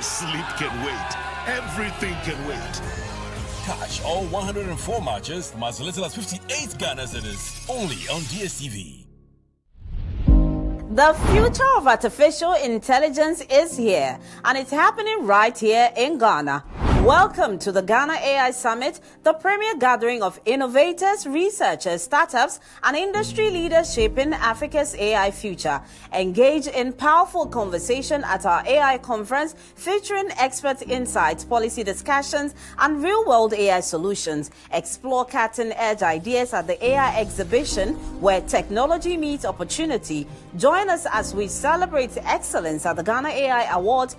Sleep can wait. Everything can wait. Catch all 104 matches from as little as 58 Ghana cedis only on DSTV. The future of artificial intelligence is here, and it's happening right here in Ghana. Welcome to the Ghana AI Summit, the premier gathering of innovators, researchers, startups, and industry leaders shaping Africa's AI future. Engage in powerful conversation at our AI conference featuring expert insights, policy discussions, and real-world AI solutions. Explore cutting-edge ideas at the AI exhibition where technology meets opportunity. Join us as we celebrate excellence at the Ghana AI Awards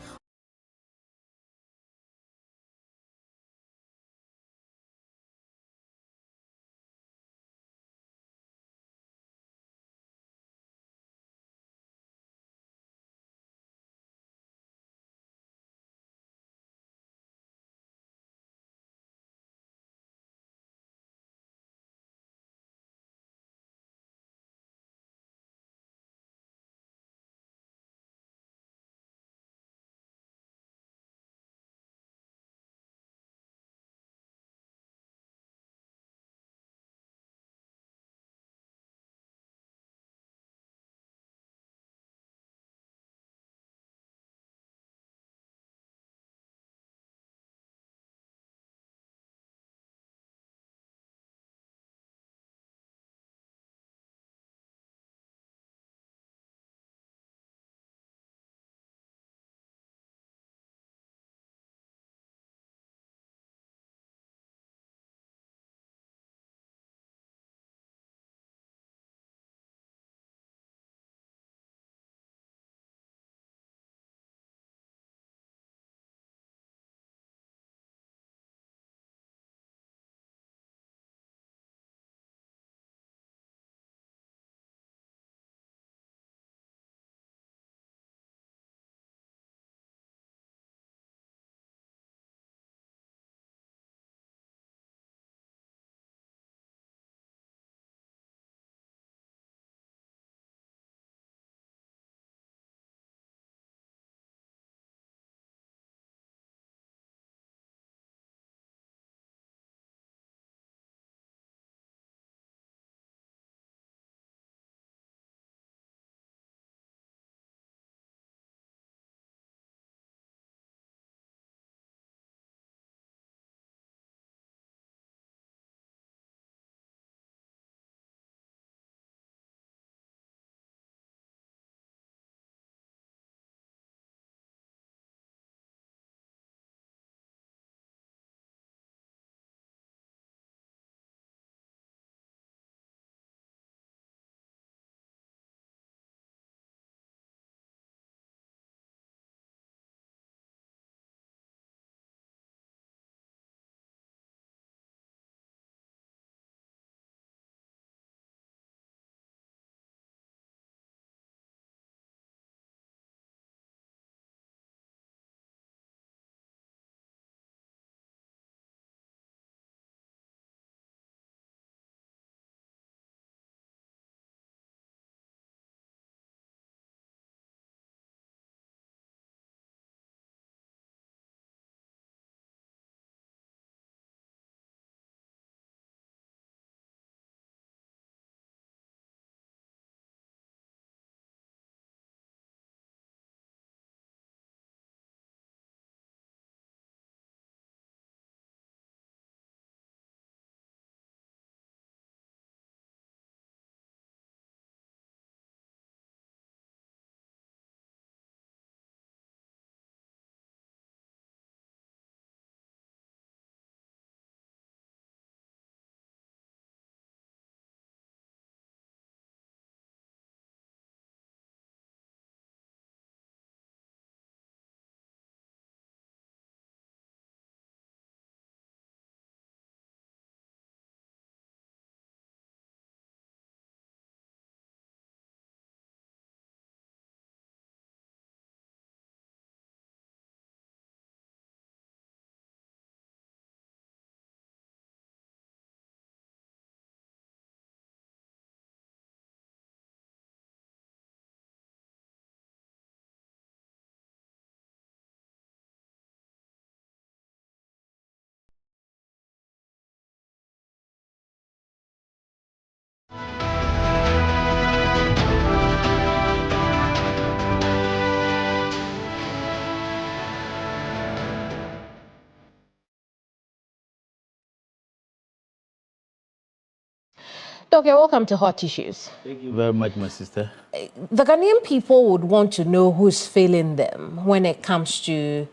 Doc, you're welcome to Hot Issues. Thank you very much, my sister. The Ghanaian people would want to know who's failing them when it comes to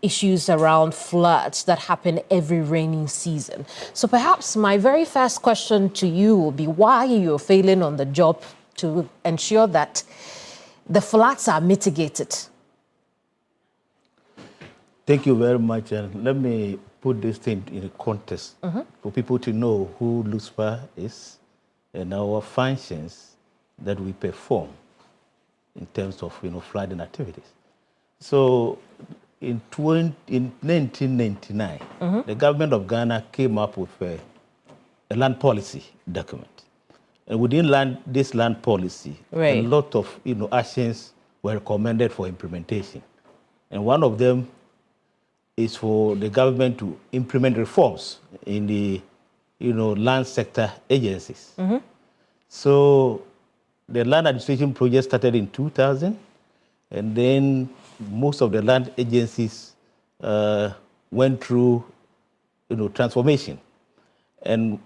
issues around floods that happen every rainy season. So perhaps my very first question to you will be why you're failing on the job to ensure that the floods are mitigated. Thank you very much. And let me put this thing in context for people to know who LUSPA is and our functions that we perform in terms of flooding activities. So in 1999, the government of Ghana came up with a land policy document. And within this land policy, a lot of actions were recommended for implementation. And one of them is for the government to implement reforms in the land sector agencies. So the land administration project started in 2000, and then most of the land agencies went through transformation. And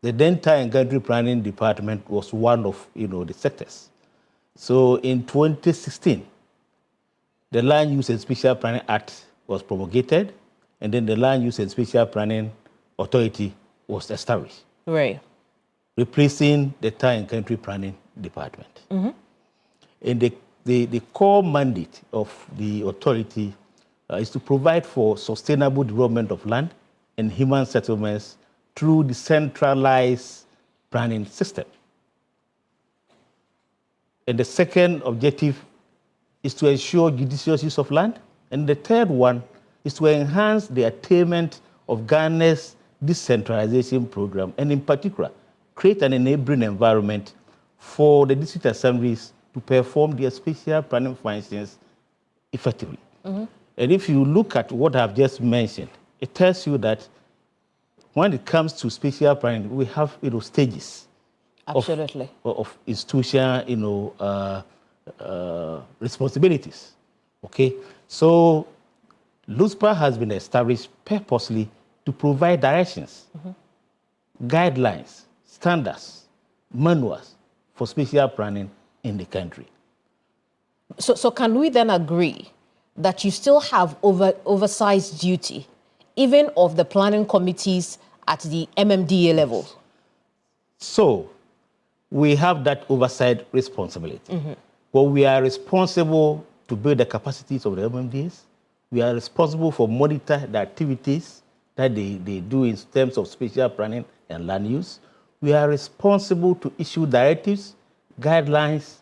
the then Time and Country Planning Department was one of the sectors. So in 2016, the Land Use and Spatial Planning Act was promulgated, and then the Land Use and Spatial Planning Authority was established. Right. Replacing the Time and Country Planning Department. And the core mandate of the authority is to provide for sustainable development of land and human settlements through the centralized planning system. And the second objective is to ensure judicious use of land. And the third one is to enhance the attainment of Ghana's decentralization program, and in particular, create an enabling environment for the district assemblies to perform their spatial planning functions effectively. And if you look at what I've just mentioned, it tells you that when it comes to spatial planning, we have stages. Absolutely. Of institutional responsibilities. Okay, so LUSPA has been established purposely to provide directions, guidelines, standards, manuals for spatial planning in the country. So can we then agree that you still have oversized duty, even of the planning committees at the MMDA level? So we have that oversight responsibility. But we are responsible to build the capacities of the MMDAs. We are responsible for monitor the activities that they do in terms of spatial planning and land use. We are responsible to issue directives, guidelines,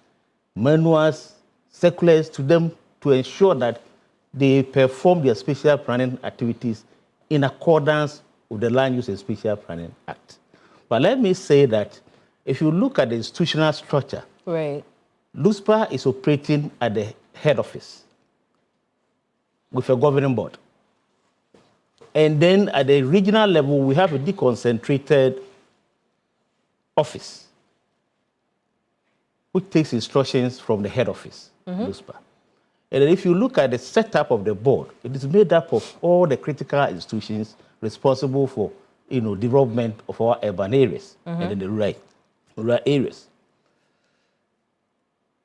manuals, circulars to them to ensure that they perform their spatial planning activities in accordance with the Land Use and Spatial Planning Act. But let me say that if you look at the institutional structure, LUSPA is operating at the head office with a governing board. And then at the regional level, we have a deconcentrated office, which takes instructions from the head office, LUSPA. And if you look at the setup of the board, it is made up of all the critical institutions responsible for development of our urban areas and then the rural areas.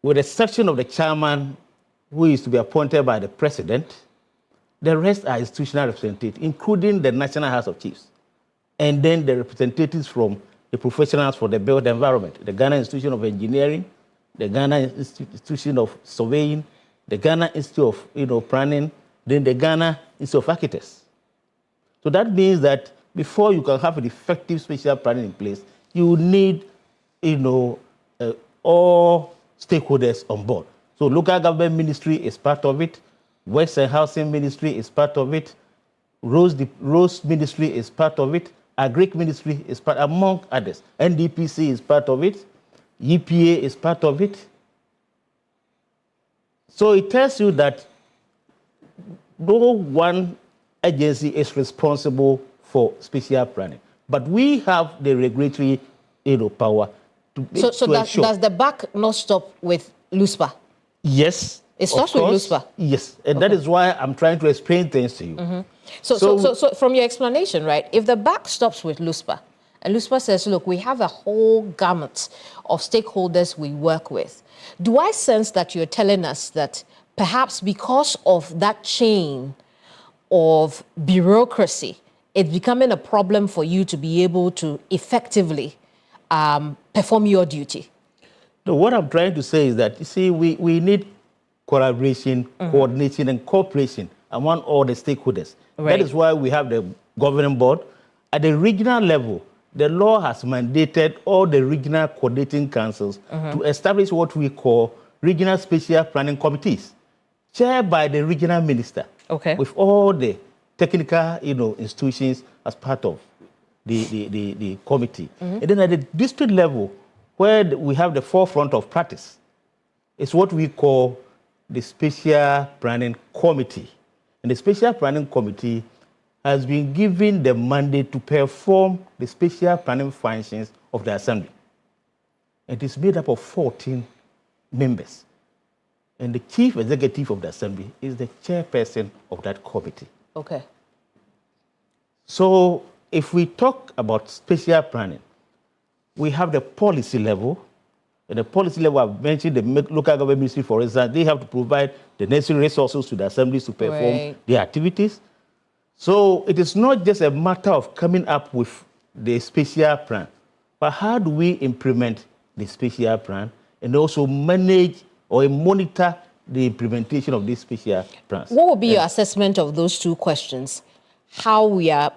With the exception of the chairman, who is to be appointed by the president, the rest are institutional representatives, including the National House of Chiefs, and then the representatives from the professionals for the built environment, the Ghana Institution of Engineering, the Ghana Institution of Surveying, the Ghana Institute of Planning, then the Ghana Institute of Architects. So that means that before you can have an effective spatial planning in place, you need, all stakeholders on board. So local government ministry is part of it, Works and Housing Ministry is part of it, Rose Ministry is part of it, Agric Ministry is part, among others. NDPC is part of it, EPA is part of it. So it tells you that no one agency is responsible for spatial planning, but we have the regulatory power to ensure. Does the BAC not stop with LUSPA? Yes. It starts with LUSPA? Yes, and that is why I'm trying to explain things to you. So from your explanation, right, if the BAC stops with LUSPA And Luspa says, look, we have a whole gamut of stakeholders we work with. Do I sense that you're telling us that perhaps because of that chain of bureaucracy, it's becoming a problem for you to be able to effectively perform your duty? No, what I'm trying to say is that, you see, we need collaboration, coordination, and cooperation among all the stakeholders. Right. That is why we have the governing board. At the regional level, the law has mandated all the regional coordinating councils to establish what we call regional spatial planning committees, chaired by the regional minister, with all the technical, institutions as part of the committee. And then at the district level, where we have the forefront of practice, it's what we call the spatial planning committee. And the spatial planning committee has been given the mandate to perform the spatial planning functions of the assembly. It is made up of 14 members. And the chief executive of the assembly is the chairperson of that committee. Okay. So if we talk about spatial planning, we have the policy level. At the policy level, I've mentioned the local government ministry, for instance, they have to provide the necessary resources to the assemblies to perform their activities. So it is not just a matter of coming up with the spatial plan, but how do we implement the spatial plan and also manage or monitor the implementation of these spatial plans? What would be your assessment of those two questions? How we are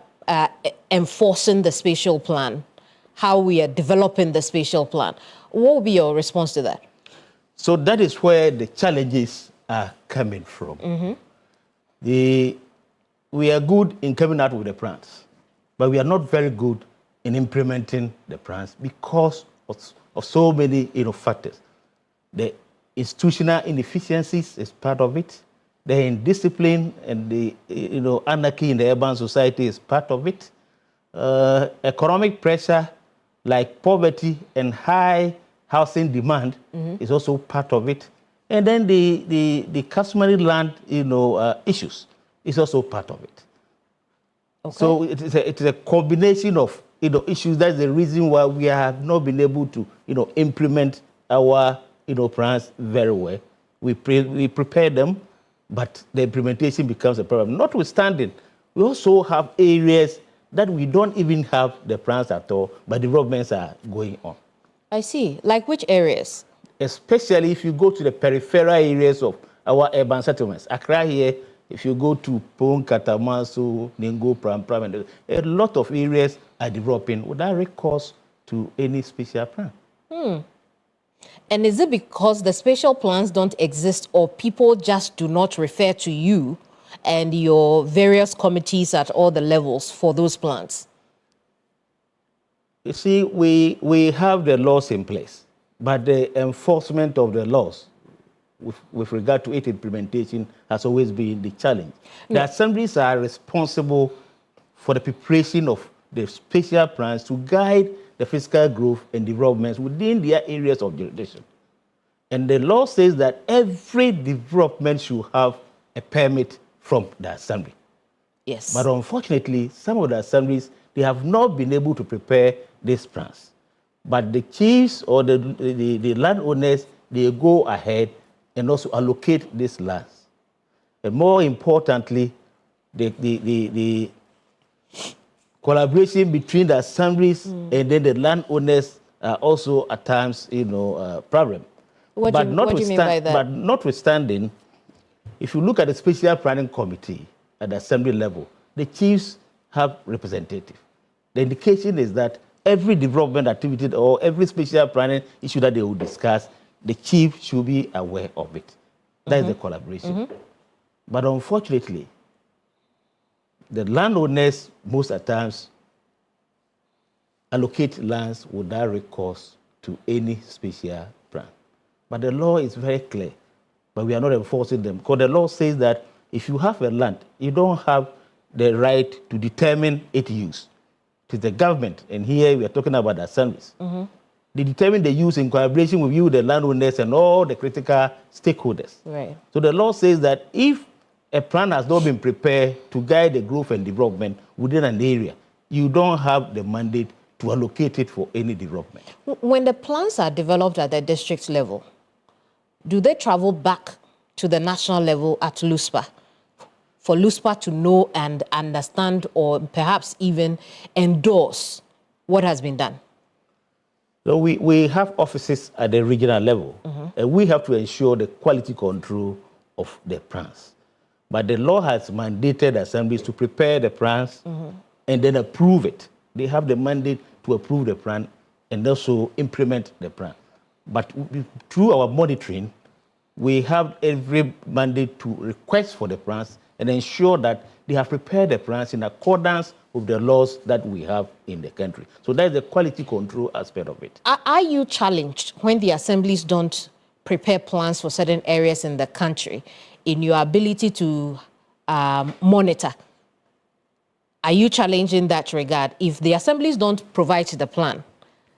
enforcing the spatial plan, how we are developing the spatial plan. What would be your response to that? So that is where the challenges are coming from. We are good in coming out with the plans, but we are not very good in implementing the plans because of so many factors. The institutional inefficiencies is part of it. The indiscipline and the anarchy in the urban society is part of it. Economic pressure like poverty and high housing demand is also part of it. And then the customary land issues is also part of it. Okay. So it is a combination of issues. That's the reason why we have not been able to implement our plans very well. We prepare them, but the implementation becomes a problem. Notwithstanding, we also have areas that we don't even have the plans at all, but developments are going on. I see. Like which areas? Especially if you go to the peripheral areas of our urban settlements. Accra here, if you go to Pong, Katamaso, Ningo, Pram, and a lot of areas are developing without recourse to any spatial plan. And is it because the spatial plans don't exist or people just do not refer to you and your various committees at all the levels for those plans? You see, we have the laws in place, but the enforcement of the laws with regard to its implementation has always been the challenge. The assemblies are responsible for the preparation of the spatial plans to guide the fiscal growth and developments within their areas of jurisdiction. And the law says that every development should have a permit from the assembly. Yes. But unfortunately, some of the assemblies, they have not been able to prepare these plans. But the chiefs or the landowners, they go ahead and also allocate these lands. And more importantly, the collaboration between the assemblies and then the landowners are also at times, a problem. What do you mean by that? But notwithstanding, if you look at the spatial planning committee at the assembly level, the chiefs have representative. The indication is that every development activity or every spatial planning issue that they will discuss, the chief should be aware of it. That is the collaboration. But unfortunately, the landowners most of the times allocate lands without recourse to any spatial plan. But the law is very clear, but we are not enforcing them. Because the law says that if you have a land, you don't have the right to determine its use. It is the government, and here we are talking about the assemblies. They determine the use in collaboration with you, the landowners, and all the critical stakeholders. Right. So the law says that if a plan has not been prepared to guide the growth and development within an area, you don't have the mandate to allocate it for any development. When the plans are developed at the district level, do they travel back to the national level at LUSPA for LUSPA to know and understand or perhaps even endorse what has been done? So we have offices at the regional level, and we have to ensure the quality control of the plans. But the law has mandated assemblies to prepare the plans and then approve it. They have the mandate to approve the plan and also implement the plan. But through our monitoring, we have every mandate to request for the plans and ensure that they have prepared the plans in accordance with the laws that we have in the country. So that's the quality control aspect of it. Are you challenged when the assemblies don't prepare plans for certain areas in the country in your ability to monitor? Are you challenged in that regard? If the assemblies don't provide the plan,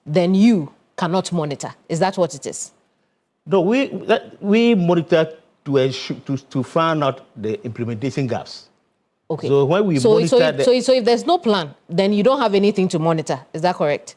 then you cannot monitor. Is that what it is? No, we monitor to ensure, to find out the implementation gaps. Okay. So when we so if there's no plan, then you don't have anything to monitor. Is that correct?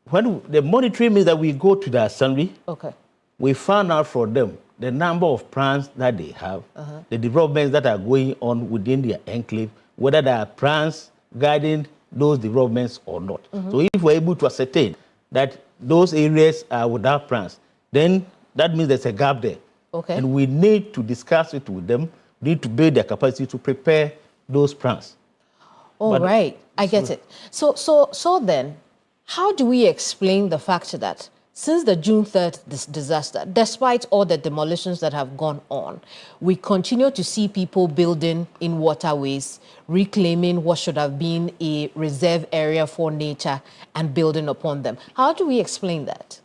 When the monitoring means that we go to the assembly, okay, we find out from them the number of plans that they have, the developments that are going on within their enclave, whether there are plans guiding those developments or not. So if we're able to ascertain that those areas are without plans, then that means there's a gap there. Okay. And we need to discuss it with them. We need to build their capacity to prepare those plans. All right, I get it. So then, how do we explain the fact that since the June 3rd disaster, despite all the demolitions that have gone on, we continue to see people building in waterways, reclaiming what should have been a reserve area for nature and building upon them? How do we explain that?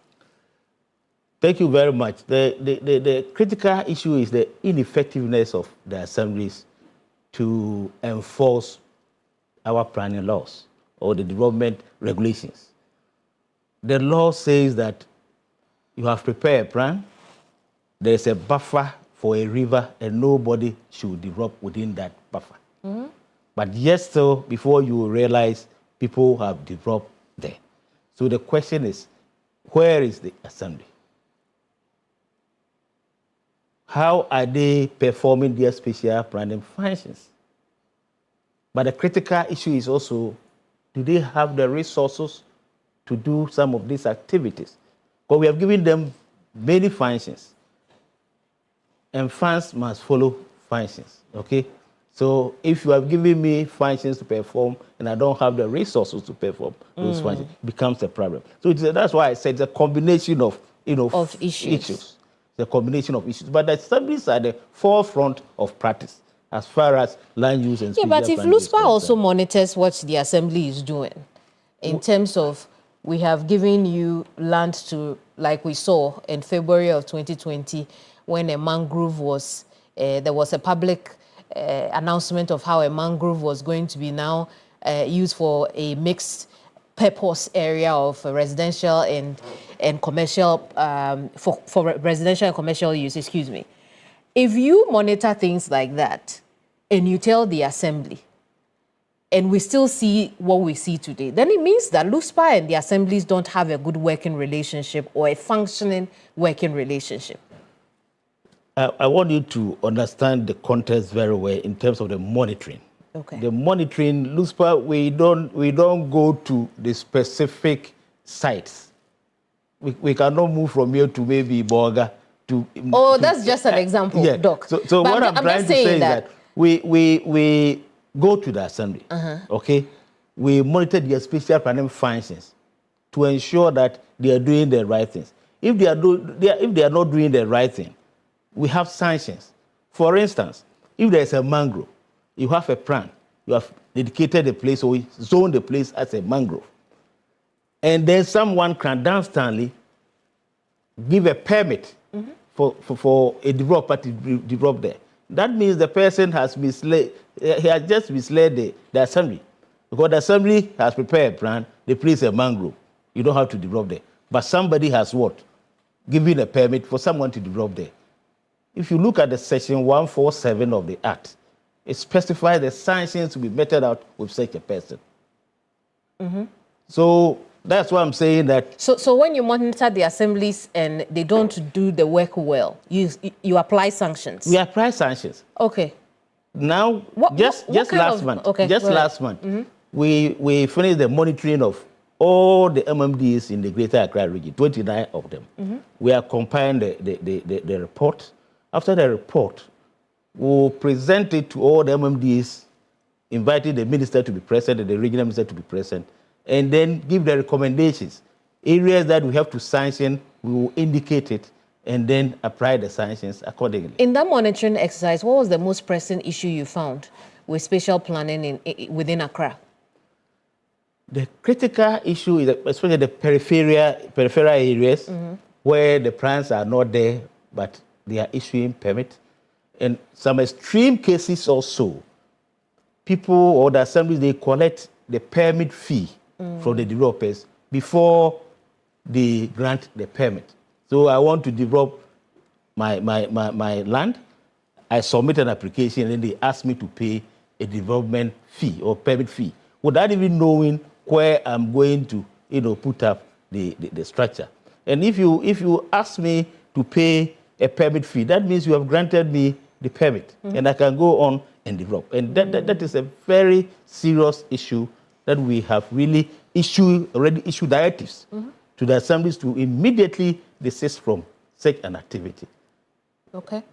Thank you very much. The critical issue is the ineffectiveness of the assemblies to enforce our planning laws or the development regulations. The law says that you have prepared a plan, there is a buffer for a river, and nobody should develop within that buffer. But yet still, before you realize, people have developed there. So the question is, where is the assembly? How are they performing their special planning functions? But the critical issue is also, do they have the resources to do some of these activities? Because we have given them many functions, and funds must follow functions, okay? So if you have given me functions to perform and I don't have the resources to perform those functions, it becomes a problem. So that's why I said it's a combination of, of issues. The combination of issues. But the assemblies are the forefront of practice as far as land use and but if LUSPA also monitors what the assembly is doing, in terms of we have given you land to, like we saw in February of 2020, when a mangrove was, there was a public announcement of how a mangrove was going to be now used for a mixed purpose area of residential and commercial, for residential and commercial use, excuse me. If you monitor things like that and you tell the assembly, and we still see what we see today, then it means that LUSPA and the assemblies don't have a good working relationship or a functioning working relationship. I want you to understand the context very well in terms of the monitoring. Okay. The monitoring, LUSPA, we don't go to the specific sites. We cannot move from here to maybe Boga to. Oh, that's just an example, yeah. Doc. So what I'm trying to say is that we go to the assembly, okay? We monitor their special planning functions to ensure that they are doing the right things. If they are not doing the right thing, we have sanctions. For instance, if there is a mangrove, you have a plan, you have dedicated a place or zoned the place as a mangrove, and then someone clandestinely give a permit for a developer to develop there. That means the person has misled, he has just misled the assembly. Because the assembly has prepared a plan, they place a mangrove. You don't have to develop there. But somebody has what? Given a permit for someone to develop there. If you look at the section 147 of the Act, it specifies the sanctions to be meted out with such a person. So that's why I'm saying that. So when you monitor the assemblies and they don't do the work well, you apply sanctions. We apply sanctions. Okay. Now, just last month, we finished the monitoring of all the MMDs in the Greater Accra region, 29 of them. We are compiling the report. After the report, we'll present it to all the MMDs, inviting the minister to be present and the regional minister to be present, and then give the recommendations. Areas that we have to sanction, we will indicate it, and then apply the sanctions accordingly. In that monitoring exercise, what was the most pressing issue you found with spatial planning within Accra? The critical issue is especially the peripheral areas where the plans are not there, but they are issuing permit. And some extreme cases also, people or the assemblies, they collect the permit fee from the developers before they grant the permit. So I want to develop my land. I submit an application and they ask me to pay a development fee or permit fee without even knowing where I'm going to, put up the structure. And if you ask me to pay a permit fee, that means you have granted me the permit and I can go on and develop. And that is a very serious issue that we have really already issued directives to the assemblies to immediately desist from such an activity. Okay.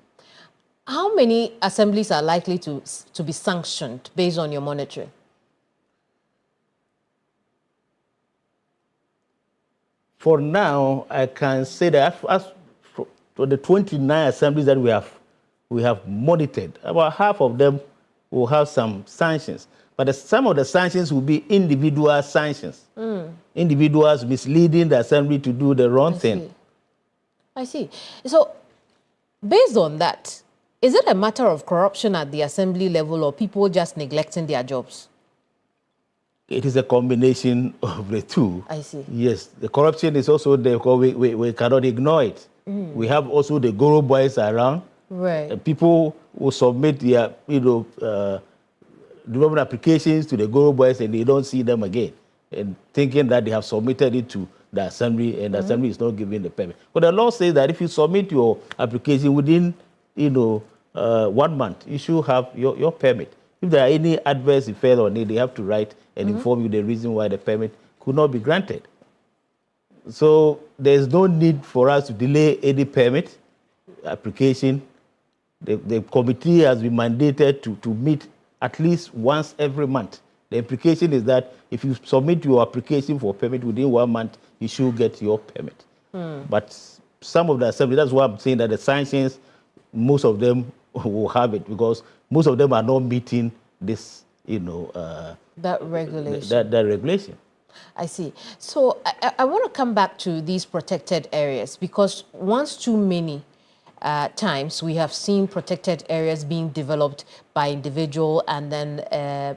How many assemblies are likely to be sanctioned based on your monitoring? For now, I can say that as for the 29 assemblies that we have monitored, about half of them will have some sanctions. But some of the sanctions will be individual sanctions. Individuals misleading the assembly to do the wrong thing. I see. So, based on that, is it a matter of corruption at the assembly level or people just neglecting their jobs? It is a combination of the two. I see. Yes, the corruption is also there because we cannot ignore it. We have also the Goro boys around. Right. People will submit their, development applications to the Goro boys and they don't see them again, and thinking that they have submitted it to the assembly and the assembly is not giving the permit. But the law says that if you submit your application within, 1 month, you should have your permit. If there are any adverse effects on it, they have to write and inform you the reason why the permit could not be granted. So there's no need for us to delay any permit application. The committee has been mandated to meet at least once every month. The implication is that if you submit your application for permit within 1 month, you should get your permit. But some of the assembly, that's why I'm saying that the sanctions, most of them will have it because most of them are not meeting this, that regulation. That regulation. I see. So I want to come back to these protected areas because once too many times we have seen protected areas being developed by individual and then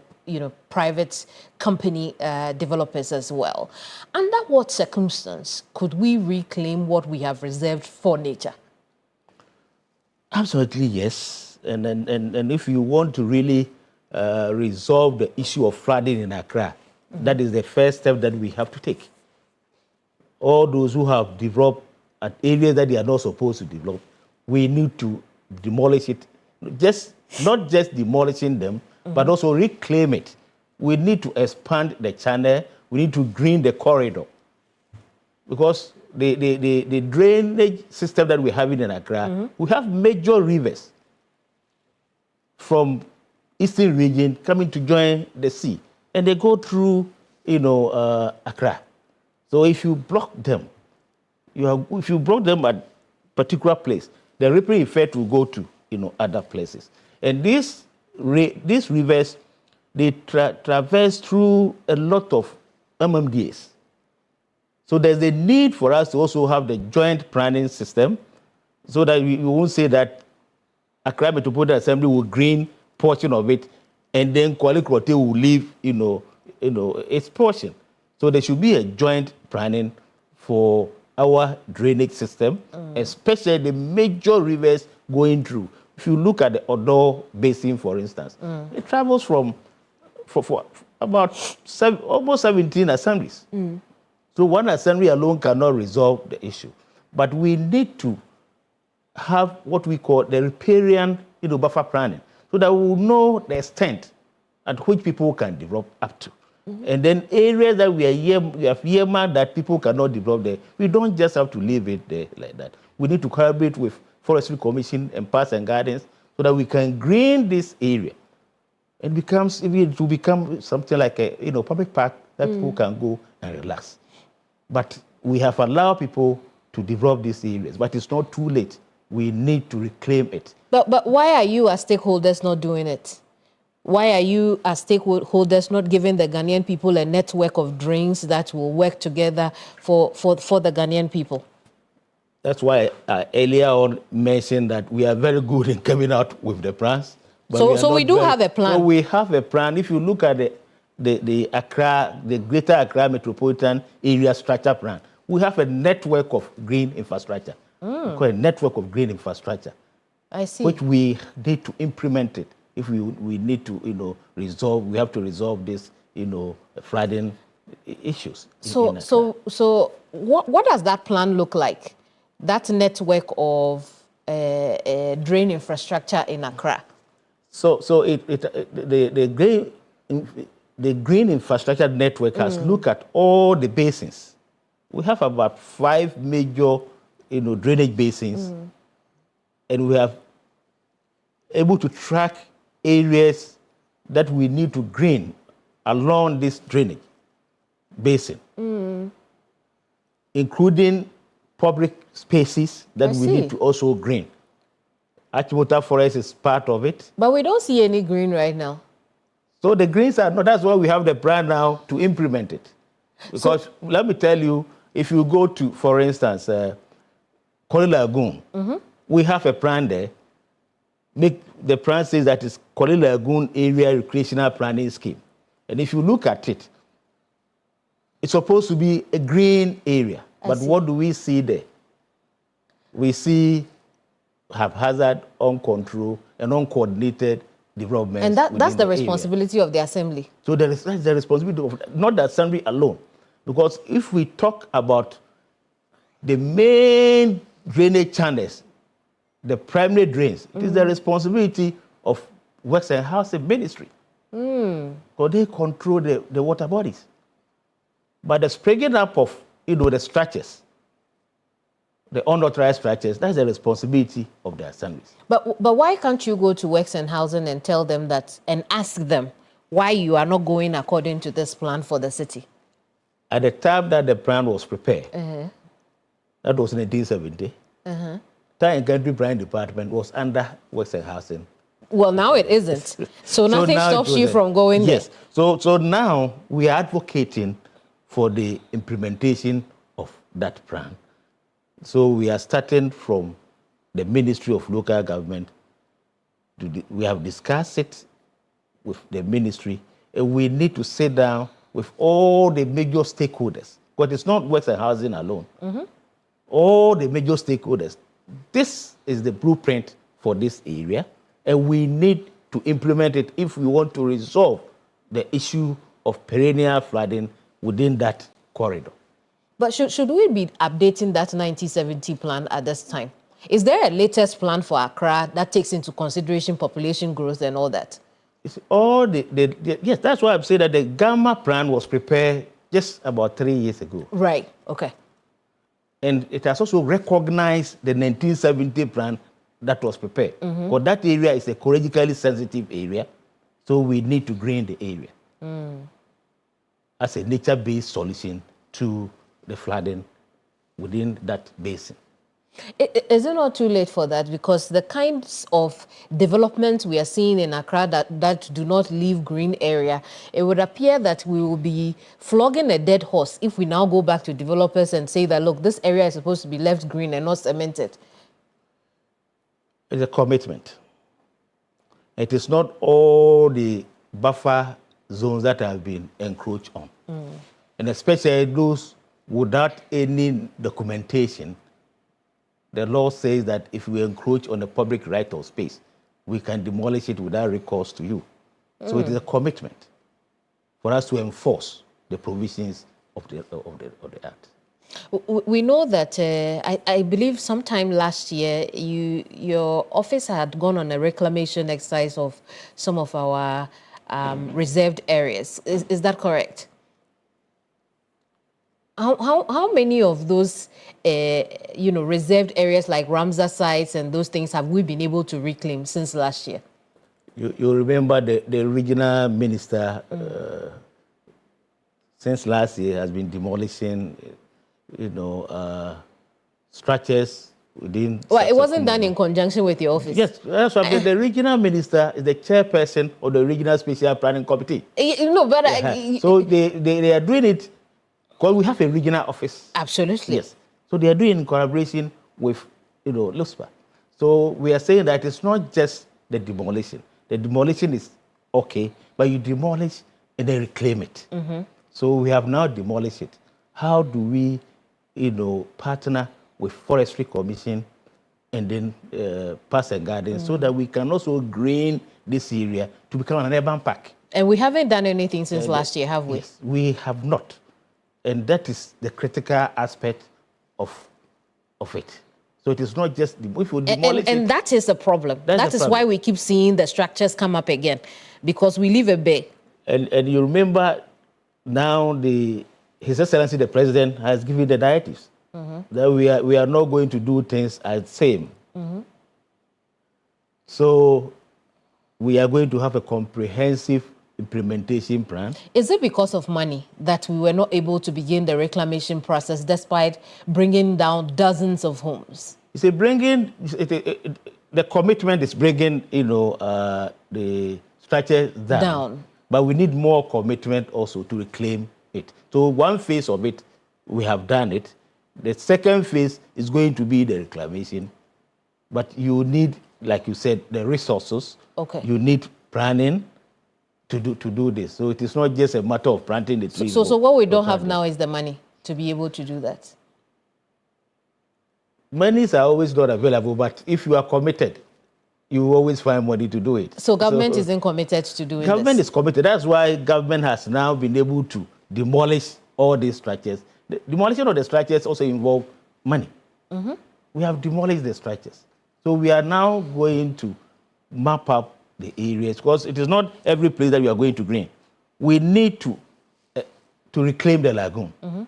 private company developers as well. Under what circumstance could we reclaim what we have reserved for nature? Absolutely yes. And if you want to really resolve the issue of flooding in Accra, that is the first step that we have to take. All those who have developed at areas that they are not supposed to develop, we need to demolish it. Not just demolishing them, but also reclaim it. We need to expand the channel. We need to green the corridor. Because the drainage system that we have in Accra, we have major rivers from eastern region coming to join the sea. And they go through, Accra. So if you block them, if you block them at particular place, the rippling effect will go to, other places. And these rivers, they traverse through a lot of MMDAs. So there's a need for us to also have the joint planning system so that we won't say that Accra Metropolitan Assembly will green portion of it and then Kwale Krote will leave, its portion. So there should be a joint planning for our drainage system, especially the major rivers going through. If you look at the Odo Basin, for instance, it travels from about almost 17 assemblies. So one assembly alone cannot resolve the issue. But we need to have what we call the riparian buffer planning, so that we will know the extent at which people can develop up to. And then areas that we have earmarked that people cannot develop there, we don't just have to leave it there like that. We need to collaborate with Forestry Commission and Parks and Gardens so that we can green this area. It will become something like a public park that people can go and relax. But we have allowed people to develop these areas, but it's not too late. We need to reclaim it. But why are you as stakeholders not doing it? Why are you as stakeholders not giving the Ghanaian people a network of drains that will work together for the Ghanaian people? That's why I earlier on mentioned that we are very good in coming out with the plans. So we do have a plan. No, we have a plan. If you look at the Accra, the Greater Accra Metropolitan Area Structure Plan, we have a network of green infrastructure. We call it a network of green infrastructure. I see. Which we need to implement it. If we need to, we have to resolve this, flooding issues. So what does that plan look like? That network of drain infrastructure in Accra. So the green infrastructure network has looked at all the basins. We have about 5 major, drainage basins, and we have able to track areas that we need to green along this drainage basin, including public spaces that we need to also green. Achimota Forest is part of it. But we don't see any green right now. So the greens are not, that's why we have the plan now to implement it. Because let me tell you, if you go to, for instance, Korle Lagoon, we have a plan there. The plan says that it's Korle Lagoon Area Recreational Planning Scheme. And if you look at it, it's supposed to be a green area. But what do we see there? We see haphazard, uncontrolled, and uncoordinated development. And that's the responsibility of the assembly. So that's the responsibility of not the assembly alone. Because if we talk about the main drainage channels, the primary drains, it is the responsibility of Works and Housing Ministry. Because they control the water bodies. But the springing up of the structures, the unauthorized structures, that's the responsibility of the assemblies. But why can't you go to Works and Housing and tell them that, and ask them why you are not going according to this plan for the city? At the time that the plan was prepared, that was 1970, Town and Country Planning Department was under Works and Housing. Well, now it isn't. So nothing stops you from going there. Yes. So now we are advocating for the implementation of that plan. So we are starting from the Ministry of Local Government. We have discussed it with the ministry, and we need to sit down with all the major stakeholders. But it's not Works and Housing alone. All the major stakeholders. This is the blueprint for this area, and we need to implement it if we want to resolve the issue of perennial flooding within that corridor. But should we be updating that 1970 plan at this time? Is there a latest plan for Accra that takes into consideration population growth and all that? It's all yes, that's why I'm saying that the Gamma plan was prepared just about 3 years ago. Right, okay. And it has also recognized the 1970 plan that was prepared. Because that area is a ecologically sensitive area, so we need to green the area as a nature-based solution to the flooding within that basin. Is it not too late for that? Because the kinds of development we are seeing in Accra that do not leave green area, it would appear that we will be flogging a dead horse if we now go back to developers and say that, look, this area is supposed to be left green and not cemented. It's a commitment. It is not all the buffer zones that have been encroached on. And especially those without any documentation. The law says that if we encroach on a public right of space, we can demolish it without recourse to you. So it is a commitment. for us to enforce the provisions of the Act. We know that I believe sometime last year your office had gone on a reclamation exercise of some of our reserved areas. Is that correct? How many of those reserved areas like Ramsar sites and those things have we been able to reclaim since last year? You remember the regional minister since last year has been demolishing structures within. Well, it wasn't done in conjunction with your office. Yes, that's why the regional minister is the chairperson of the regional special planning committee. So they are doing it because we have a regional office. Absolutely. Yes. So they are doing it in collaboration with LUSPA. So we are saying that it's not just the demolition. The demolition is okay, but you demolish and then reclaim it. Mm-hmm. So we have now demolished it. How do we, partner with Forestry Commission and then Parks and Gardens so that we can also green this area to become an urban park? And we haven't done anything since last year, have we? Yes, we have not. And that is the critical aspect of it. So it is not just if you demolish and that is a problem. That is why we keep seeing the structures come up again, because we leave a bay. And you remember now His Excellency the President has given the directives that we are not going to do things as same. Mm-hmm. So we are going to have a comprehensive implementation plan. Is it because of money that we were not able to begin the reclamation process despite bringing down dozens of homes? You see, the commitment is bringing, the structure down. But we need more commitment also to reclaim it. So one phase of it, we have done it. The second phase is going to be the reclamation. But you need, like you said, the resources. Okay. You need planning to do this. So it is not just a matter of planting the trees. So what we don't have now is the money to be able to do that. Monies are always not available, but if you are committed, you will always find money to do it. So government isn't committed to doing this? Government is committed. That's why government has now been able to demolish all these structures. The demolition of the structures also involves money. Mm-hmm. We have demolished the structures. So we are now going to map up the areas, because it is not every place that we are going to green. We need to reclaim the lagoon. Mm-hmm.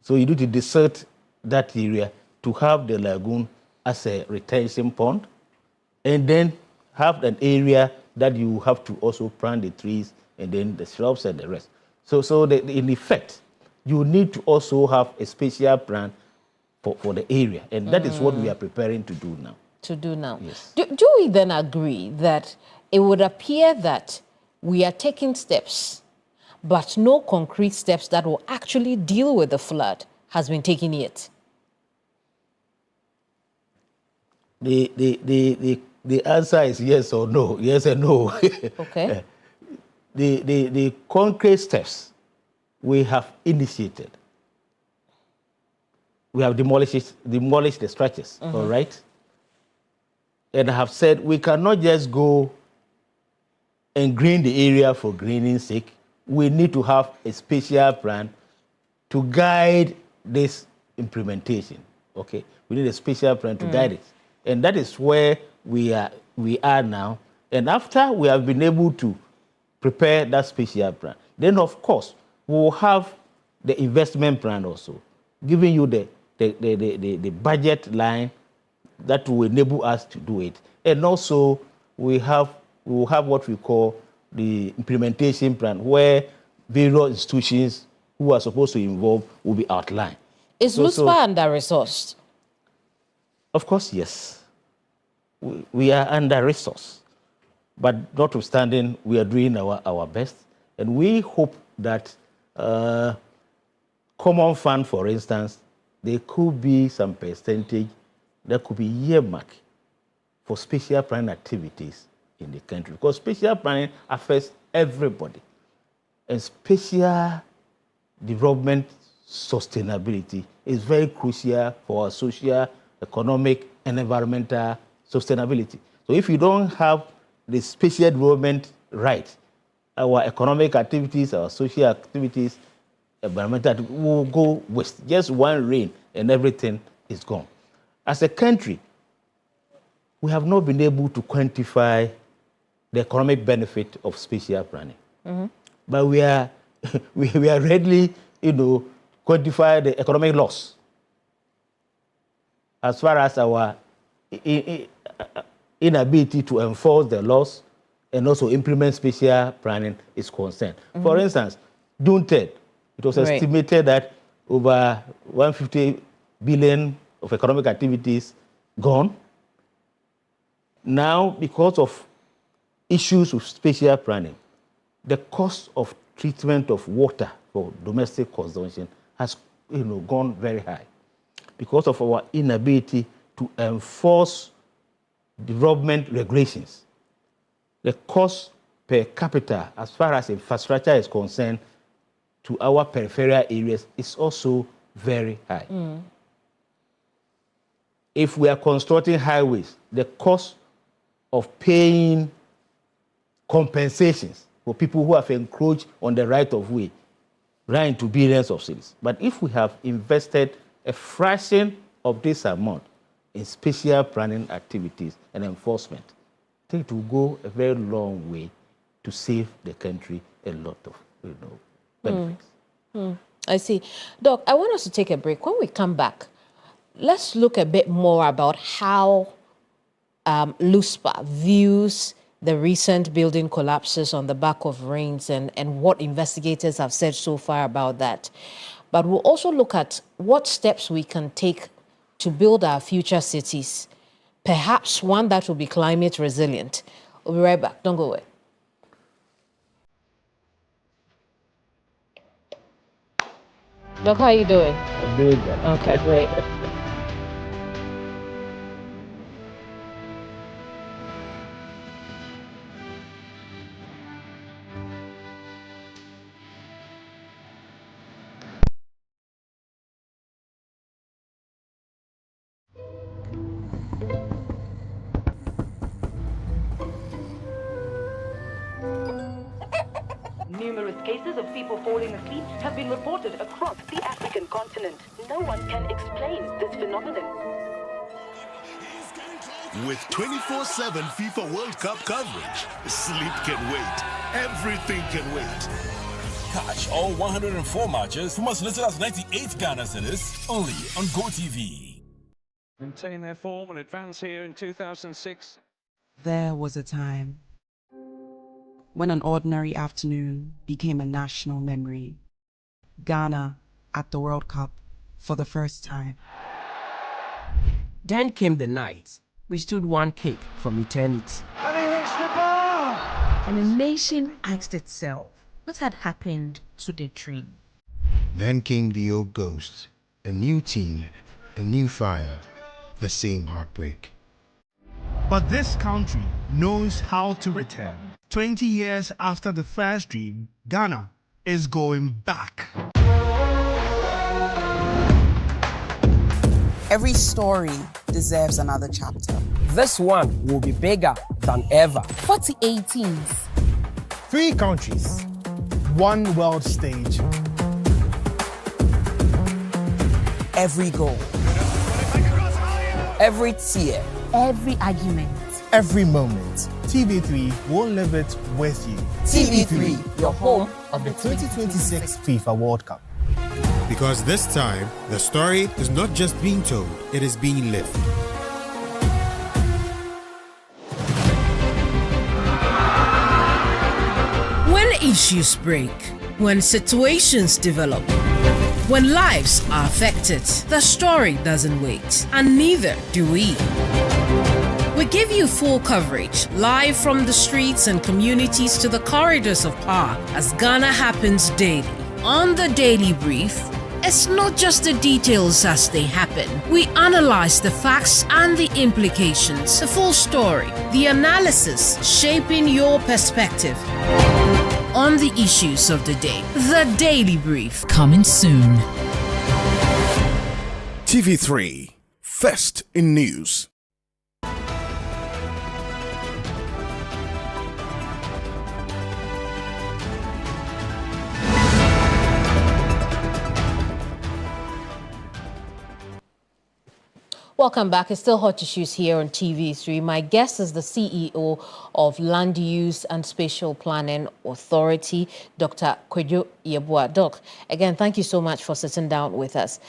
So you need to desert that area to have the lagoon as a retention pond, and then have an area that you have to also plant the trees and then the shrubs and the rest. So in effect, you need to also have a special plan for the area, and that is what we are preparing to do now. Yes. Do we then agree that it would appear that we are taking steps, but no concrete steps that will actually deal with the flood has been taken yet? The answer is yes or no, yes and no. Okay. The concrete steps we have initiated. We have demolished the structures, all right? And I have said we cannot just go and green the area for greening's sake. We need to have a special plan to guide this implementation, okay? We need a special plan to guide it. And that is where we are now. And after we have been able to prepare that special plan, then of course we will have the investment plan also, giving you the budget line that will enable us to do it. And also we will have what we call the implementation plan, where various institutions who are supposed to involve will be outlined. Is LUSPA under-resourced? Of course, yes. We are under-resourced. But notwithstanding, we are doing our best. And we hope that Common Fund, for instance, there could be some percentage that could be earmarked for special planning activities in the country. Because special planning affects everybody. And special development sustainability is very crucial for our social, economic, and environmental sustainability. So if you don't have the special development right, our economic activities, our social activities, environmental activities will go waste. Just one rain and everything is gone. As a country, we have not been able to quantify the economic benefit of spatial planning. Mm-hmm. But we are readily, quantify the economic loss as far as our inability to enforce the laws and also implement spatial planning is concerned. Mm-hmm. For instance, June 3rd, it was estimated that over 150 billion of economic activities gone. Now, because of issues with spatial planning, the cost of treatment of water for domestic consumption has gone very high because of our inability to enforce development regulations. The cost per capita, as far as infrastructure is concerned, to our peripheral areas is also very high. Mm. If we are constructing highways, the cost of paying compensations for people who have encroached on the right of way run into billions of cedis. But if we have invested a fraction of this amount in spatial planning activities and enforcement, I think it will go a very long way to save the country a lot of benefits. I see. Doc, I want us to take a break. When we come back, let's look a bit more about how LUSPA views the recent building collapses on the back of rains and what investigators have said so far about that. But we'll also look at what steps we can take to build our future cities, perhaps one that will be climate resilient. We'll be right back. Don't go away. Doc, how are you doing? I'm doing that. Okay, great. Numerous cases of people falling asleep have been reported across the African continent. No one can explain this phenomenon. With 24/7 FIFA World Cup coverage, sleep can wait. Everything can wait. Catch all 104 matches from as little as 98 Ghana cedis only on GoTV. Maintain their form and advance here in 2006. There was a time when an ordinary afternoon became a national memory. Ghana at the World Cup for the first time. Then came the night we stood one kick from eternity. And he hits the bar! And the nation asked itself, what had happened to the dream? Then came the old ghost, a new team, a new fire, the same heartbreak. But this country knows how to return. 20 years after the first dream, Ghana is going back. Every story deserves another chapter. This one will be bigger than ever. 48 teams. 3 countries. 1 world stage. Every goal. Every tear. Every argument. Every moment. TV3 will live it with you. TV3, your home of the 2026 FIFA World Cup. Because this time, the story is not just being told, it is being lived. When issues break, when situations develop, when lives are affected, the story doesn't wait, and neither do we. We give you full coverage, live from the streets and communities to the corridors of power, as Ghana happens daily. On the Daily Brief, it's not just the details as they happen. We analyze the facts and the implications, the full story, the analysis shaping your perspective on the issues of the day. The Daily Brief, coming soon. TV3, first in news. Welcome back. It's still Hot Issues here on TV3. My guest is the CEO of Land Use and Spatial Planning Authority, Dr. Kwadwo Yeboah. Doc, again, thank you so much for sitting down with us.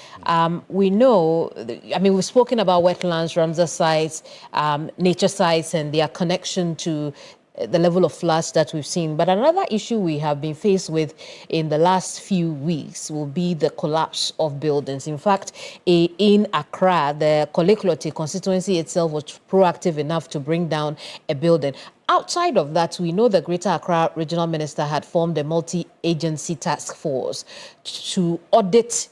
We know, we've spoken about wetlands, Ramsar sites, nature sites, and their connection to the level of floods that we've seen. But another issue we have been faced with in the last few weeks will be the collapse of buildings. In fact, in Accra, the Kolekloti constituency itself was proactive enough to bring down a building. Outside of that, we know the Greater Accra Regional Minister had formed a multi-agency task force to audit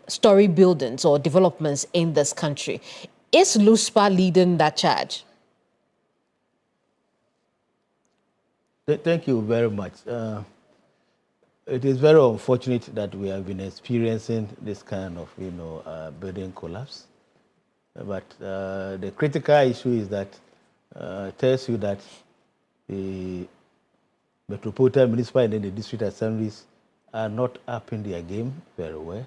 story buildings or developments in this country. Is LUSPA leading that charge? Thank you very much. It is very unfortunate that we have been experiencing this kind of, building collapse. But the critical issue is that it tells you that the Metropolitan Municipal and the District Assemblies are not upping their game very well.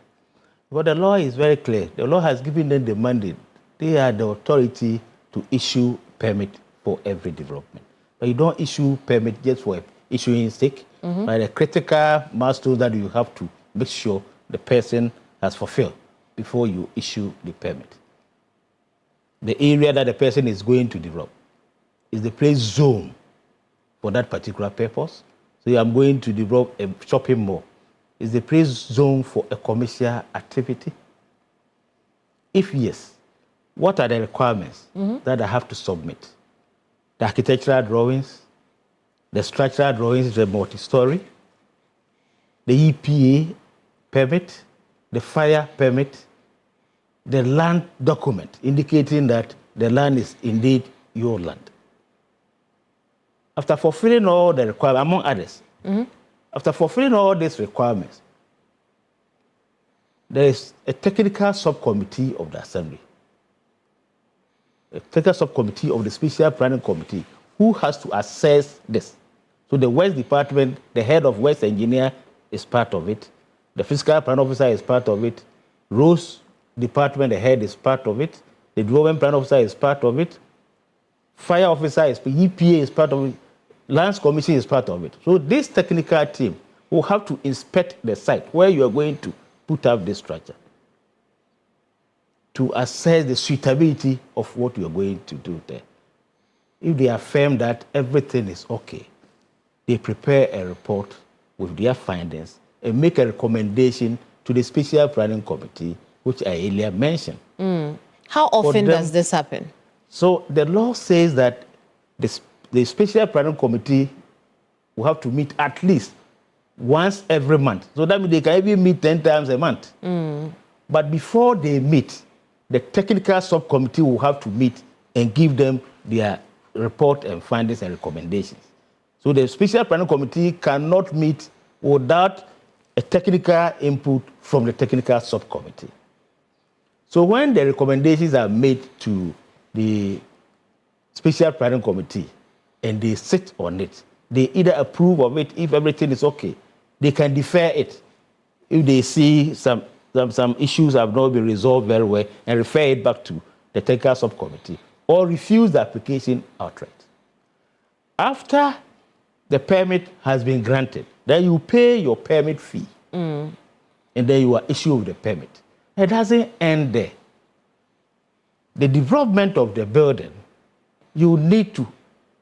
But the law is very clear. The law has given them the mandate. They are the authority to issue permit for every development. But you don't issue permit just for issuing sake. But the critical milestone that you have to make sure the person has fulfilled before you issue the permit. The area that the person is going to develop is the place zone for that particular purpose. So I'm going to develop a shopping mall. Is the place zone for a commercial activity? If yes, what are the requirements that I have to submit? The architectural drawings, the structural drawings, the multi-story, the EPA permit, the fire permit, the land document indicating that the land is indeed your land. After fulfilling all the requirements, among others, after fulfilling all these requirements, there is a technical subcommittee of the Assembly, a technical subcommittee of the Special Planning Committee who has to assess this. So the West Department, the head of West Engineer is part of it. The Fiscal Plan Officer is part of it. Roads Department, the head is part of it. The Development Plan Officer is part of it. Fire Officer is, EPA is part of it. Lands Commission is part of it. So this technical team will have to inspect the site where you are going to put up this structure to assess the suitability of what you are going to do there. If they affirm that everything is okay, they prepare a report with their findings and make a recommendation to the Special Planning Committee, which I earlier mentioned. How often does this happen? So the law says that the Special Planning Committee will have to meet at least once every month. So that means they can even meet 10 times a month. But before they meet, the technical subcommittee will have to meet and give them their report and findings and recommendations. So the Special Planning Committee cannot meet without a technical input from the technical subcommittee. So when the recommendations are made to the Special Planning Committee and they sit on it, they either approve of it if everything is okay. They can defer it if they see some issues have not been resolved very well and refer it back to the technical subcommittee or refuse the application outright. After the permit has been granted, then you pay your permit fee and then you are issued with the permit. It doesn't end there. The development of the building, you need to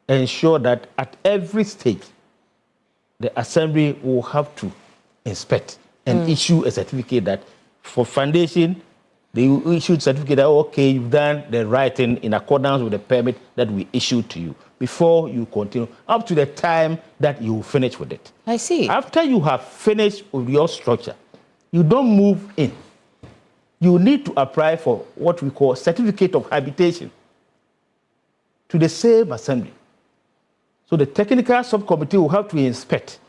ensure that at every stage, the Assembly will have to inspect and issue a certificate that for foundation, they will issue a certificate that, okay, you've done the right thing in accordance with the permit that we issued to you before you continue, up to the time that you finish with it. I see. After you have finished with your structure, you don't move in. You need to apply for what we call certificate of habitation to the same Assembly. So the technical subcommittee will have to inspect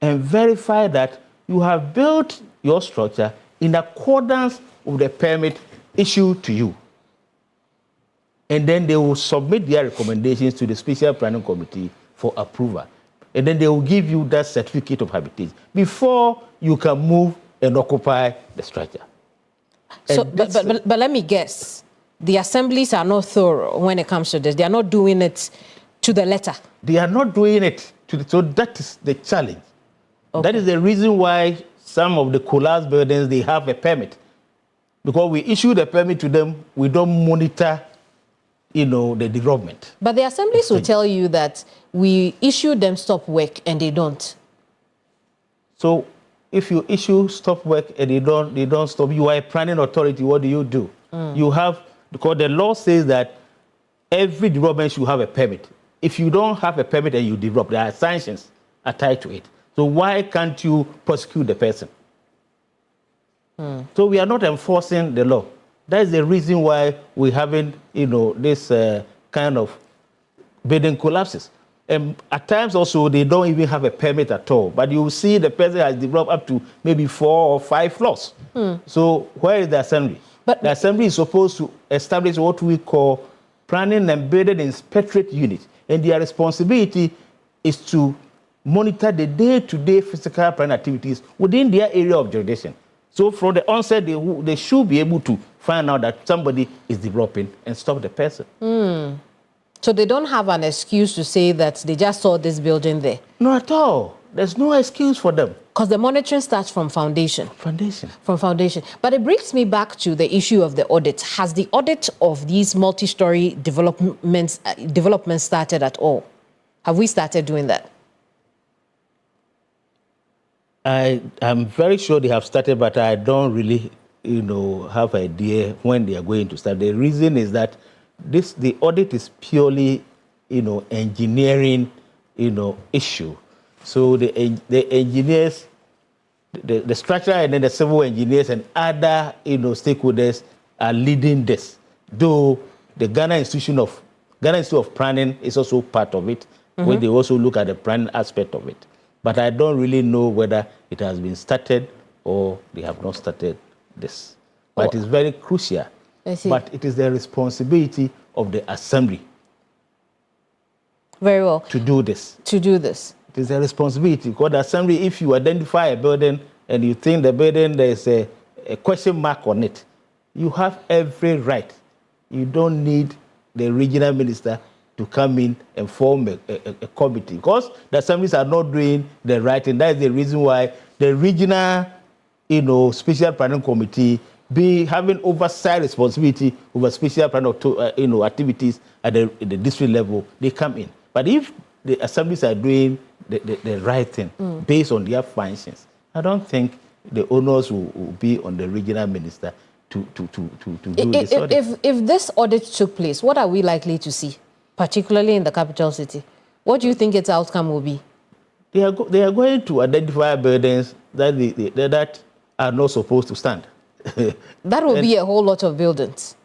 and verify that you have built your structure in accordance with the permit issued to you. And then they will submit their recommendations to the Special Planning Committee for approval. And then they will give you that certificate of habitation before you can move and occupy the structure. So, but let me guess. the assemblies are not thorough when it comes to this. They are not doing it to the letter. They are not doing it to the, so that is the challenge. Okay. That is the reason why some of the collapsed buildings, they have a permit. Because we issue the permit to them, we don't monitor, the development. But the assemblies will tell you that we issue them stop work and they don't. So if you issue stop work and they don't stop, you are a planning authority, what do? You have, because the law says that every development should have a permit. If you don't have a permit and you develop, there are sanctions attached to it. So why can't you prosecute the person? So we are not enforcing the law. That is the reason why we haven't, this kind of building collapses. And at times also, they don't even have a permit at all. But you see the person has developed up to maybe 4 or 5 floors. So where is the assembly? But the assembly is supposed to establish what we call planning and building inspectorate unit. And their responsibility is to monitor the day-to-day physical planning activities within their area of jurisdiction. So from the onset, they should be able to find out that somebody is developing and stop the person. So they don't have an excuse to say that they just saw this building there? Not at all. There's no excuse for them. Because the monitoring starts from foundation. From foundation. But it brings me back to the issue of the audit. Has the audit of these multi-story developments started at all? Have we started doing that? I'm very sure they have started, but I don't really, have an idea when they are going to start. The reason is that the audit is purely, engineering, issue. So the engineers, the structural and then the civil engineers and other, stakeholders are leading this. Though the Ghana Institute of Planning is also part of it, where they also look at the planning aspect of it. But I don't really know whether it has been started or they have not started this. But it is very crucial. I see. But it is the responsibility of the assembly. Very well. To do this. To do this. It is a responsibility. Because the assembly, if you identify a building and you think the building there's a question mark on it, you have every right. You don't need the regional minister to come in and form a committee. Because the assemblies are not doing the right thing. That is the reason why the regional, special planning committee be having oversight responsibility over special planning, activities at the district level, they come in. But if the assemblies are doing the right thing based on their functions, I don't think the onus will be on the regional minister to do this audit. If this audit took place, what are we likely to see, particularly in the capital city? What do you think its outcome will be? They are going to identify buildings that are not supposed to stand. That will be a whole lot of buildings.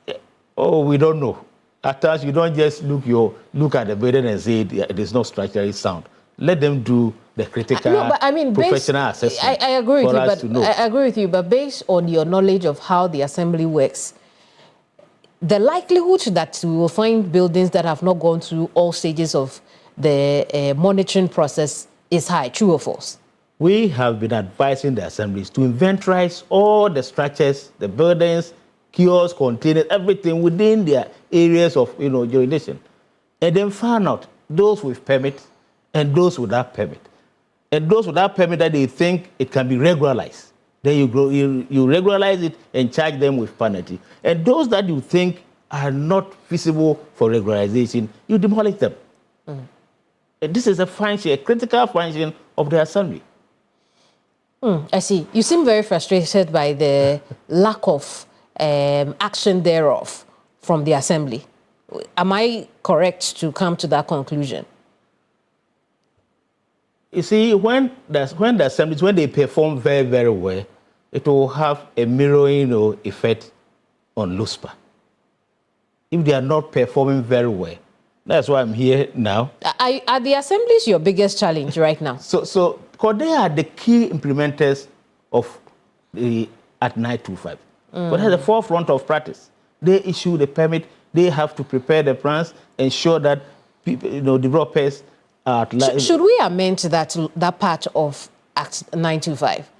Oh, we don't know. At times, you don't just look at the building and say it is not structurally sound. Let them do the critical, professional assessment. I agree with you, but I agree with you. But based on your knowledge of how the assembly works, the likelihood that we will find buildings that have not gone through all stages of the monitoring process is high. True or false? We have been advising the assemblies to inventorize all the structures, the buildings, kiosks, containers, everything within their areas of jurisdiction, and then find out those with permit and those without permit. And those without permit that they think it can be regularized, then you regularize it and charge them with penalty. And those that you think are not feasible for regularization, you demolish them. And this is a critical function of the assembly. I see. You seem very frustrated by the lack of action thereof from the assembly. Am I correct to come to that conclusion? You see, when the assemblies, when they perform very, very well, it will have a mirroring effect on LUSPA. If they are not performing very well, that's why I'm here now. Are the assemblies your biggest challenge right now? So because they are the key implementers of the Act 925. But at the forefront of practice, they issue the permit. They have to prepare the plans, ensure that people, developers are. Should we amend that part of Act 925?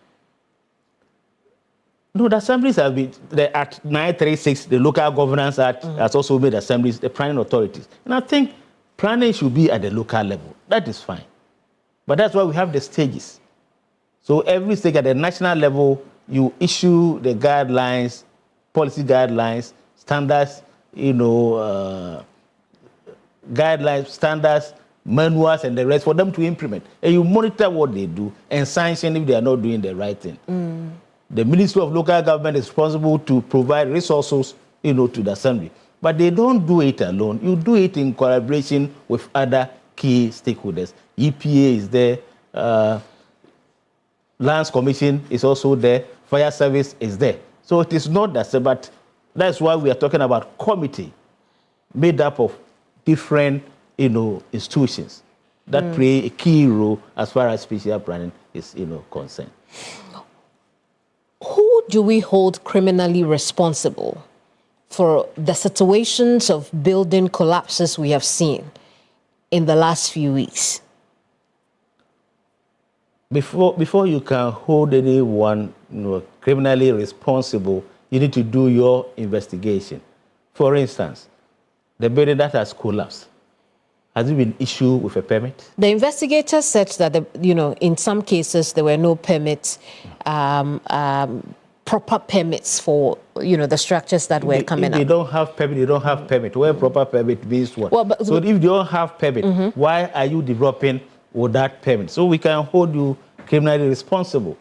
No, the assemblies have been, the Act 936, the Local Governance Act has also made assemblies, the planning authorities. And I think planning should be at the local level. That is fine. But that's why we have the stages. So every stage at the national level, you issue the guidelines, policy guidelines, standards, guidelines, standards, manuals, and the rest for them to implement. And you monitor what they do and sanction if they are not doing the right thing. The Ministry of Local Government is responsible to provide resources, to the assembly. But they don't do it alone. You do it in collaboration with other key stakeholders. EPA is there, Lands Commission is also there, Fire Service is there. So it is not that, but that's why we are talking about committee made up of different, institutions that play a key role as far as spatial planning is, concerned. Who do we hold criminally responsible for the situations of building collapses we have seen in the last few weeks? Before you can hold anyone criminally responsible, you need to do your investigation. For instance, the building that has collapsed, has it been issued with a permit? The investigator said that, in some cases there were no permits, proper permits for, the structures that were coming up. If they don't have permit, they don't have permit. Where proper permit means what? Well, so if you don't have permit, why are you developing without permit? So we can hold you criminally responsible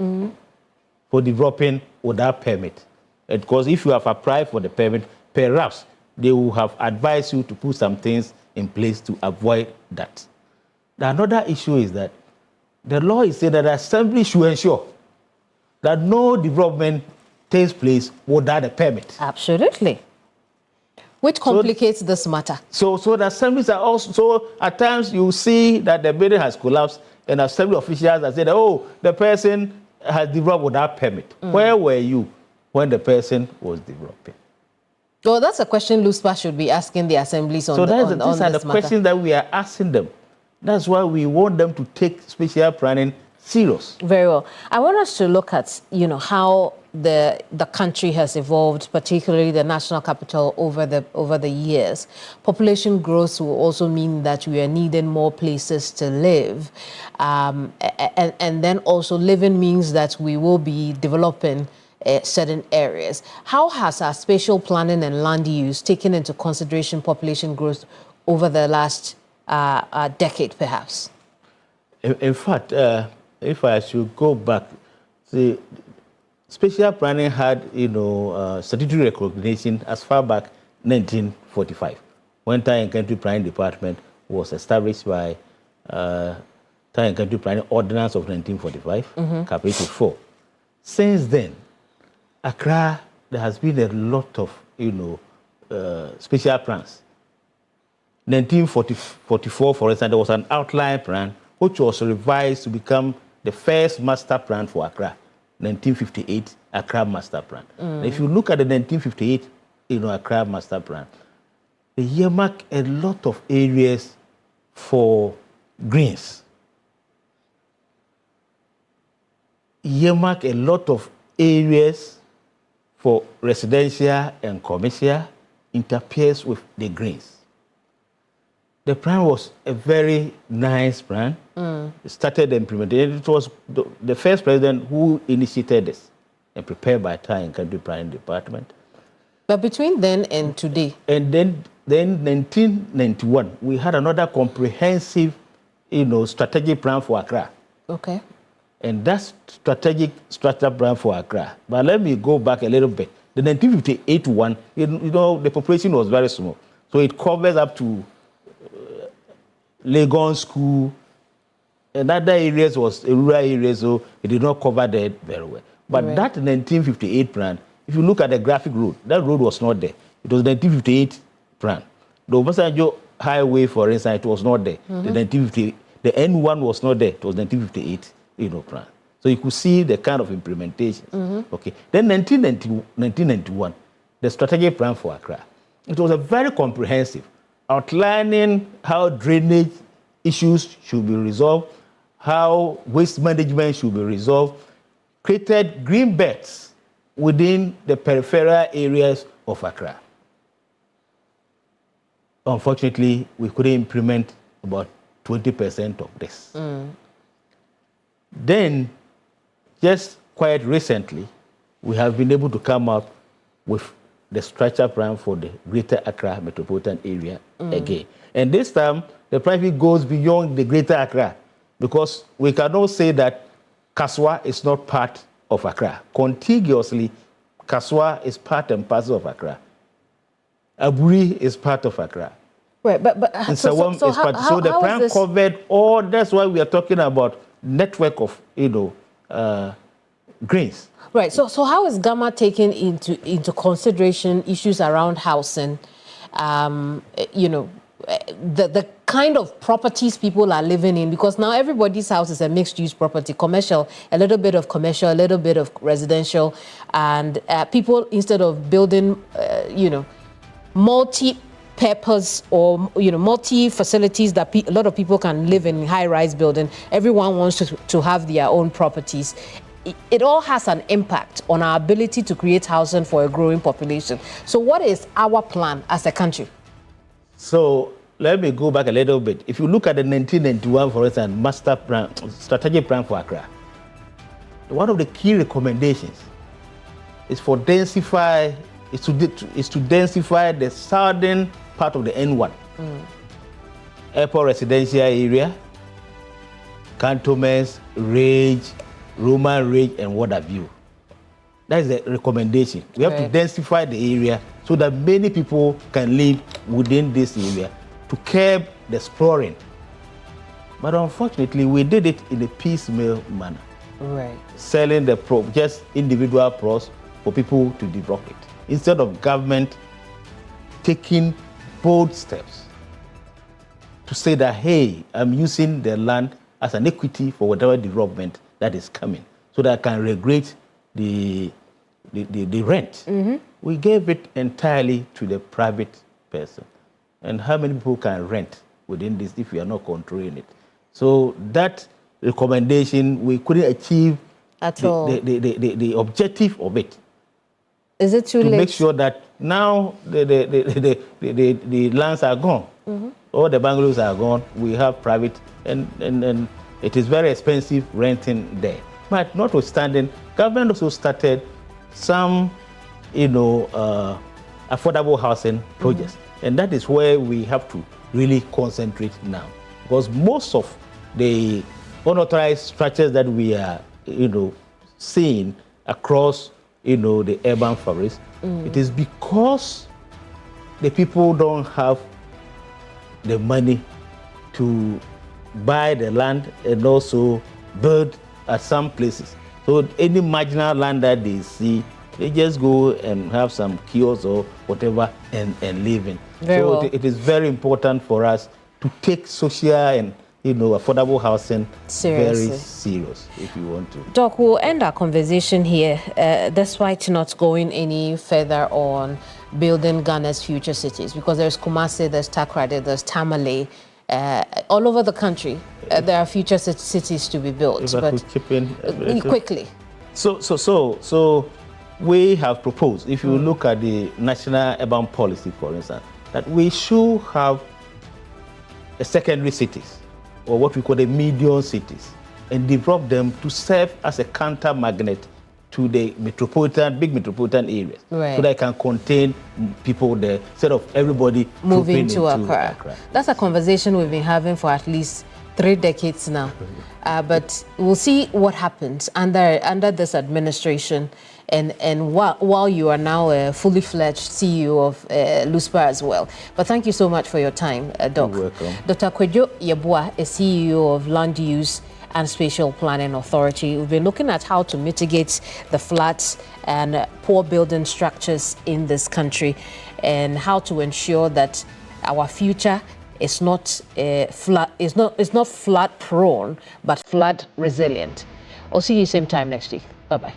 for developing without permit. Because if you have applied for the permit, perhaps they will have advised you to put some things in place to avoid that. Another issue is that the law is saying that the assembly should ensure that no development takes place without a permit. Absolutely. Which complicates this matter. So the assemblies are also, so at times you see that the building has collapsed and assembly officials have said, oh, the person has developed without permit. Where were you when the person was developing? Well, that's a question LUSPA should be asking the assemblies on this matter. These are the questions that we are asking them. That's why we want them to take spatial planning serious. Very well. I want us to look at, how the country has evolved, particularly the national capital over the years. Population growth will also mean that we are needing more places to live, and then also living means that we will be developing certain areas. How has our spatial planning and land use taken into consideration population growth over the last decade, perhaps? In fact, if I should go back, see, spatial planning had, statutory recognition as far back 1945, when Town and Country Planning Department was established by Town and Country Planning Ordinance of 1945, Capital 4. Since then, Accra, there has been a lot of, spatial plans. 1944, for instance, there was an outline plan which was revised to become the first master plan for Accra. 1958 Accra Master Plan. If you look at the 1958, Accra Master Plan, they earmark a lot of areas for greens. Earmark a lot of areas for residential and commercial, interferes with the greens. The plan was a very nice plan. It started implementing. It was the first president who initiated this and prepared by Town and Country Planning Department. But between then and today? And then 1991, we had another comprehensive, strategic plan for Accra. Okay. And that strategic plan for Accra. But let me go back a little bit. The 1958 one, the population was very small. So it covers up to Legon School, and other areas was rural areas, so it did not cover that very well. But that 1958 plan, if you look at the graphic road, that road was not there. It was the 1958 plan. The Obasanjo Highway, for instance, it was not there. The 1958, the N1 was not there. It was 1958, plan. So you could see the kind of implementation. Okay. Then 1991, the strategic plan for Accra. It was a very comprehensive, outlining how drainage issues should be resolved, how waste management should be resolved, created green belts within the peripheral areas of Accra. Unfortunately, we couldn't implement about 20% of this. Then, just quite recently, we have been able to come up with the structure plan for the Greater Accra metropolitan area again. And this time, the private goes beyond the Greater Accra, because we cannot say that Kaswa is not part of Accra. Contiguously, Kaswa is part and parcel of Accra. Aburi is part of Accra. Right, but so the plan covered all. That's why we are talking about network of greens. Right. So how is GAMA taking into consideration issues around housing? The kind of properties people are living in, because now everybody's house is a mixed-use property, commercial, a little bit of commercial, a little bit of residential, and people, instead of building, multi-purpose or multi-facilities that a lot of people can live in high-rise building, everyone wants to have their own properties. It all has an impact on our ability to create housing for a growing population. So what is our plan as a country? So let me go back a little bit. If you look at the 1991, for instance, master plan, strategic plan for Accra, one of the key recommendations is to densify the southern part of the N1, airport residential area, cantonments, range, Roman range, and what have you. That is the recommendation. We have to densify the area so that many people can live within this area to curb the exploring. But unfortunately, we did it in a piecemeal manner. Right. Selling just individual plots for people to develop it, instead of government taking bold steps to say that, hey, I'm using the land as an equity for whatever development that is coming, so that I can regulate the rent. We gave it entirely to the private person. And how many people can rent within this if we are not controlling it? So that recommendation, we couldn't achieve at all the objective of it. Is it too late? To make sure that now the lands are gone. All the bungalows are gone. We have private, and it is very expensive renting there. But notwithstanding, government also started some, affordable housing projects. And that is where we have to really concentrate now. Because most of the unauthorized structures that we are, seeing across, the urban forests, it is because the people don't have the money to buy the land and also build at some places. So any marginal land that they see, they just go and have some kiosks or whatever and live in. It is very important for us to take social and affordable housing very serious if you want to. Doc, we'll end our conversation here, despite not going any further on building Ghana's future cities, because there's Kumasi, there's Takoradi, there's Tamale. All over the country, there are future cities to be built. But quickly. So we have proposed, if you look at the national urban policy, for instance, that we should have a secondary cities, or what we call the medium cities, and develop them to serve as a counter magnet to the big metropolitan areas, so that it can contain people there, instead of everybody moving to Accra. That's a conversation we've been having for at least 3 decades now. But we'll see what happens under this administration, and while you are now a fully fledged CEO of LUSPA as well. But thank you so much for your time, Doc. You're welcome. Dr. Kwadwo Yeboah is CEO of Land Use and Spatial Planning Authority. We've been looking at how to mitigate the floods and poor building structures in this country, and how to ensure that our future is not flood prone, but flood resilient. I'll see you same time next week. Bye-bye.